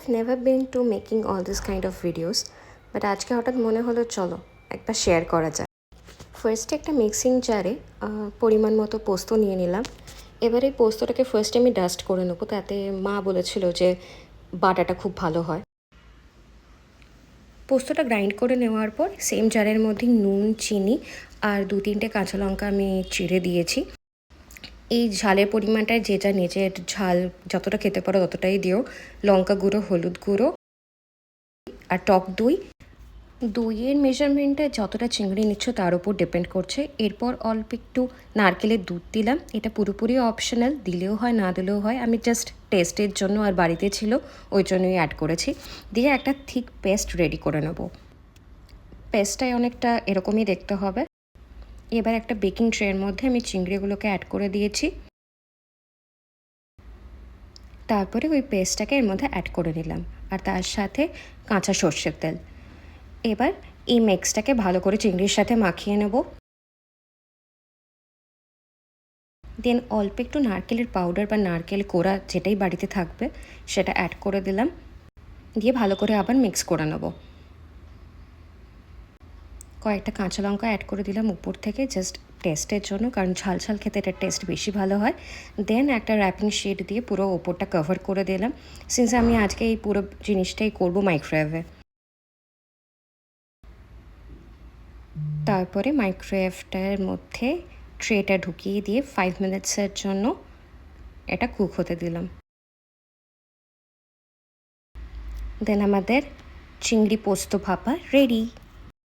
I've never been to making all this kind of videos, but আজকে হঠাৎ মনে হলো চলো একবার শেয়ার করা যায়। ফার্স্টে একটা মিক্সিং জারে পরিমাণ মতো পোস্ত নিয়ে নিলাম। এবারে পোস্তটাকে ফার্স্টে আমি ডাস্ট করে নেবো, তাতে মা বলেছিল যে বাটাটা খুব ভালো হয়। পোস্তটা গ্রাইন্ড করে নেওয়ার পর সেম জারের মধ্যে নুন, চিনি আর 2-3টে কাঁচা লঙ্কা আমি চিড়ে দিয়েছি। এই ঝালের পরিমাণটায় যে যা নিজের ঝাল যতটা খেতে পারো ততটাই দিও। লঙ্কা গুঁড়ো, হলুদ গুঁড়ো আর টক দই। দইয়ের মেজারমেন্টে যতটা চিংড়ি নিচ্ছ তার উপর ডিপেন্ড করছে। এরপর অল্প একটু নারকেলের দুধ দিলাম। এটা পুরোপুরি অপশনাল, দিলেও হয় না দিলেও হয়, আমি জাস্ট টেস্টের জন্য আর বাড়িতে ছিল ওই জন্যই অ্যাড করেছি। দিয়ে একটা থিক পেস্ট রেডি করে নেব। পেস্টটাই অনেকটা এরকমই দেখতে হবে। এবার একটা বেকিং ট্রের মধ্যে আমি চিংড়িগুলোকে অ্যাড করে দিয়েছি। তারপরে ওই পেস্টটাকে এর মধ্যে অ্যাড করে নিলাম আর তার সাথে কাঁচা সর্ষের তেল। এবার এই মিক্সটাকে ভালো করে চিংড়ির সাথে মাখিয়ে নেব। দেন অল্প একটু নারকেলের পাউডার বা নারকেল কোড়া যেটাই বাড়িতে থাকবে সেটা অ্যাড করে দিলাম। দিয়ে ভালো করে আবার মিক্স করে নেব। কয়েকটা কাঁচা লঙ্কা অ্যাড করে দিলাম উপর থেকে, জাস্ট টেস্টের জন্য, কারণ ঝাল ঝাল খেতে এটার টেস্ট বেশি ভালো হয়। দেন একটা র্যাপিং শিট দিয়ে পুরো ওপরটা কভার করে দিলাম, সিন্স আমি আজকে এই পুরো জিনিসটাই করবো মাইক্রোওয়েভে। তারপরে মাইক্রোওয়েভটার মধ্যে ট্রেটা ঢুকিয়ে দিয়ে 5 মিনিটসের জন্য এটা কুক হতে দিলাম। দেন আমাদের চিংড়ি পোস্ত ভাপা রেডি।